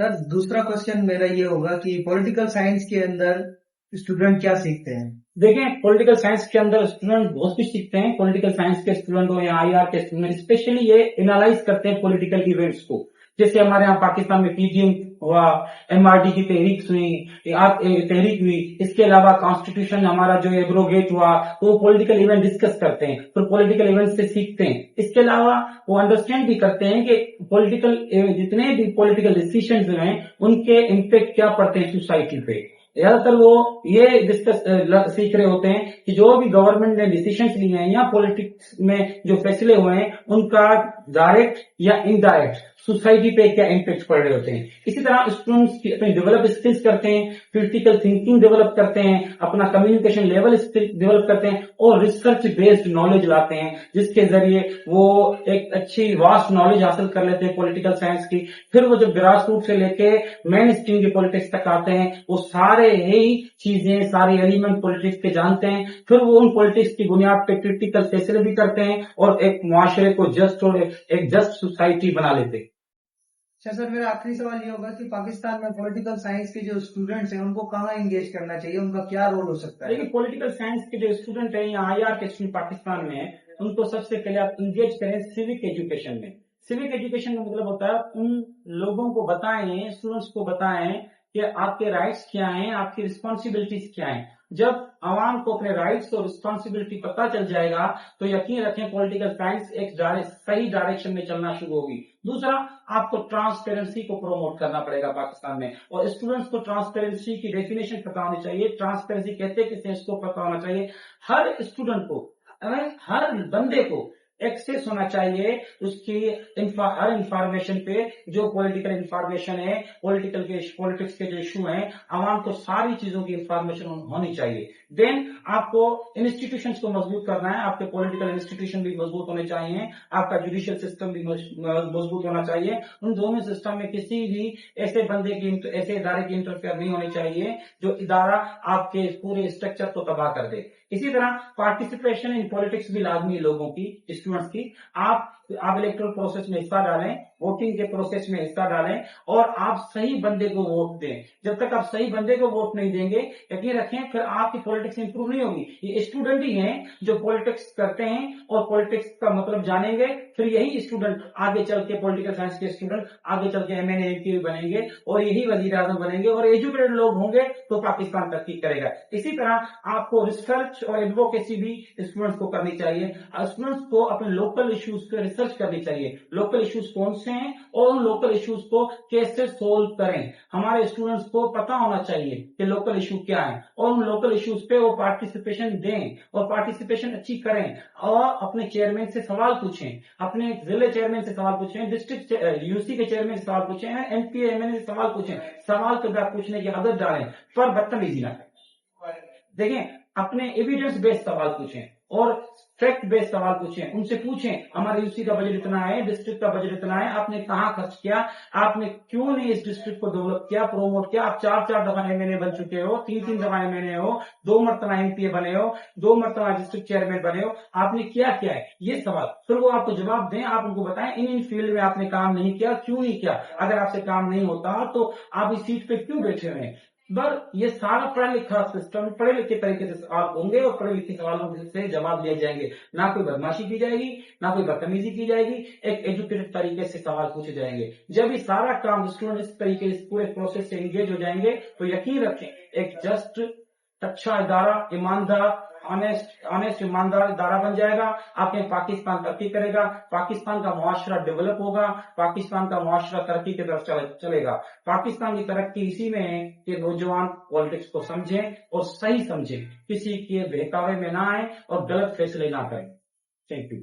Sir दूसरा question मेरा ये होगा कि पॉलिटिकल साइंस के अंदर स्टूडेंट क्या सीखते हैं? देखें, पॉलिटिकल साइंस के अंदर स्टूडेंट बहुत कुछ सीखते हैं। पॉलिटिकल साइंस के स्टूडेंट हो या आईआर के स्टूडेंट, स्पेशली ये एनालाइज करते हैं पॉलिटिकल इवेंट्स को। जैसे हमारे यहाँ पाकिस्तान में पीजीएम हुआ, एमआरडी की तहरीक हुई, इसके अलावा कॉन्स्टिट्यूशन हमारा जो एब्रोगेट हुआ, तो वो पॉलिटिकल इवेंट डिस्कस करते हैं, फिर पॉलिटिकल इवेंट से सीखते हैं। इसके अलावा वो अंडरस्टैंड भी करते हैं कि पॉलिटिकल जितने भी पॉलिटिकल डिसीजंस हैं उनके इम्पेक्ट क्या पड़ते हैं सोसाइटी पे। ज्यादातर वो ये डिस्कस सीख रहे होते हैं कि जो भी गवर्नमेंट ने डिसीजंस लिए हैं या पॉलिटिक्स में जो फैसले हुए हैं उनका डायरेक्ट या इनडायरेक्ट सोसाइटी पे क्या इम्पैक्ट पड़ रहे होते हैं। इसी तरह स्टूडेंट्स की अपनी डेवलप स्किल्स करते हैं, क्रिटिकल थिंकिंग डेवलप करते हैं, अपना कम्युनिकेशन लेवल डेवलप करते हैं और रिसर्च बेस्ड नॉलेज लाते हैं, जिसके जरिए वो एक अच्छी वास्ट नॉलेज हासिल कर लेते हैं पॉलिटिकल साइंस की। फिर वो जब ग्रास रूट से लेके मेन स्ट्रीम की पॉलिटिक्स तक आते हैं, वो सारे ही चीजें, सारे एलिमेंट पॉलिटिक्स के जानते हैं। फिर वो उन पॉलिटिक्स की बुनियाद पे क्रिटिकल फैसले भी करते हैं और एक मुआशरे को जस्ट और एक जस्ट सोसाइटी बना लेते हैं। अच्छा सर, मेरा आखिरी सवाल ये होगा कि पाकिस्तान में पॉलिटिकल साइंस के जो स्टूडेंट्स हैं उनको कहाँ एंगेज करना चाहिए, उनका क्या रोल हो सकता है? देखिए, पॉलिटिकल साइंस के जो स्टूडेंट हैं या आईआर के स्टूडेंट पाकिस्तान में हैं, उनको सबसे पहले आप एंगेज करें सिविक एजुकेशन में। सिविक एजुकेशन का मतलब होता है उन लोगों को बताएं, स्टूडेंट्स को बताएं कि आपके राइट्स क्या हैं, आपकी रिस्पॉन्सिबिलिटीज क्या हैं। जब आवाम को अपने राइट्स और रिस्पॉन्सिबिलिटी पता चल जाएगा तो यकीन रखें पॉलिटिकल साइंस एक सही डायरेक्शन में चलना शुरू होगी। दूसरा, आपको ट्रांसपेरेंसी को प्रमोट करना पड़ेगा पाकिस्तान में, और स्टूडेंट्स को ट्रांसपेरेंसी की डेफिनेशन पता होनी चाहिए। ट्रांसपेरेंसी कहते किसे, इसको पता होना चाहिए। हर स्टूडेंट को, हर बंदे को एक्सेस होना चाहिए उसकी हर इंफॉर्मेशन पे, जो पॉलिटिकल इंफॉर्मेशन है, पॉलिटिक्स के जो इशू हैं, आवाम को सारी चीजों की इंफॉर्मेशन होनी चाहिए। देन आपको इंस्टीट्यूशंस को मजबूत करना है, आपके पॉलिटिकल इंस्टीट्यूशन भी मजबूत होने चाहिए, आपका जुडिशियल सिस्टम भी मजबूत होना चाहिए। उन दोनों सिस्टम में किसी भी ऐसे बंदे की, ऐसे इदारे की इंटरफेयर नहीं होनी चाहिए जो इदारा आपके पूरे स्ट्रक्चर को तबाह कर दे। इसी तरह पार्टिसिपेशन इन पॉलिटिक्स भी लाजमी लोगों की, स्टूडेंट्स की। आप इलेक्टोरल प्रोसेस में हिस्सा डालें, वोटिंग के प्रोसेस में हिस्सा डालें और आप सही बंदे को वोट दें। जब तक आप सही बंदे को वोट नहीं देंगे, यकीन रखें फिर आपकी पॉलिटिक्स इंप्रूव नहीं होगी। ये स्टूडेंट ही हैं जो पॉलिटिक्स करते हैं और पॉलिटिक्स का मतलब जानेंगे, फिर यही स्टूडेंट आगे चल के, पॉलिटिकल साइंस के स्टूडेंट आगे चल के एमएनए एमपी बनेंगे और यही वजीर आजम बनेंगे, और एजुकेटेड लोग होंगे तो पाकिस्तान तरक्की करेगा। इसी तरह आपको रिसर्च और एडवोकेसी भी स्टूडेंट्स को करनी चाहिए। स्टूडेंट्स को अपने लोकल इश्यूज पे रिसर्च करनी चाहिए, लोकल इश्यूज कौन से हैं और उन लोकल इश्यूज को कैसे सोल्व करें। हमारे स्टूडेंट्स को पता होना चाहिए कि लोकल इश्यू क्या है, और उन लोकल इश्यूज पे वो पार्टिसिपेशन दें और पार्टिसिपेशन अच्छी करें, और अपने चेयरमैन से सवाल पूछें, अपने जिले चेयरमैन से सवाल पूछें, डिस्ट्रिक्ट यूसी के चेयरमैन से सवाल पूछें, एमपी एमएनए से सवाल पूछें। सवाल के बाद पूछने की आदत डालें, पर बदतमीजी ना करें। देखें, अपने एविडेंस बेस्ड सवाल पूछें और फैक्ट बेस्ड सवाल पूछें। उनसे पूछें, हमारे यूसी का बजट इतना है, डिस्ट्रिक्ट का बजट इतना है, आपने कहां खर्च किया, आपने क्यों नहीं इस डिस्ट्रिक्ट को डेवलप किया, प्रमोट किया। आप 4 दफा एमएनए बन चुके हो, 3 दफा एमएनए हो, 2 मरतबा एमपीए बने हो, 2 मरतबा डिस्ट्रिक्ट चेयरमैन बने हो, आपने क्या किया है, ये सवाल। फिर वो आपको जवाब दें, आप उनको बताएं इन फील्ड में आपने काम नहीं किया, क्यों नहीं किया। अगर आपसे काम नहीं होता तो आप इस सीट पे क्यों बैठे हुए हैं। पर ये सारा पढ़ा लिखा सिस्टम, पढ़े लिखे तरीके से आप होंगे और पढ़े लिखे सवालों से जवाब दिए जाएंगे। ना कोई बदमाशी की जाएगी, ना कोई बदतमीजी की जाएगी, एक एजुकेटेड तरीके से सवाल पूछे जाएंगे। जब ये सारा काम स्टूडेंट इस तरीके, इस पूरे प्रोसेस से एंगेज हो जाएंगे तो यकीन रखें एक जस्ट, अच्छा इदारा, ईमानदार, ऑनेस्ट ईमानदार इदारा बन जाएगा। आपके पाकिस्तान तरक्की करेगा, पाकिस्तान का मुआशरा डेवलप होगा, पाकिस्तान का मुआशरा तरक्की की तरफ चलेगा। पाकिस्तान की तरक्की इसी में है कि नौजवान पॉलिटिक्स को समझें और सही समझें, किसी के बहकावे में ना आए और गलत फैसले ना करें। Thank you.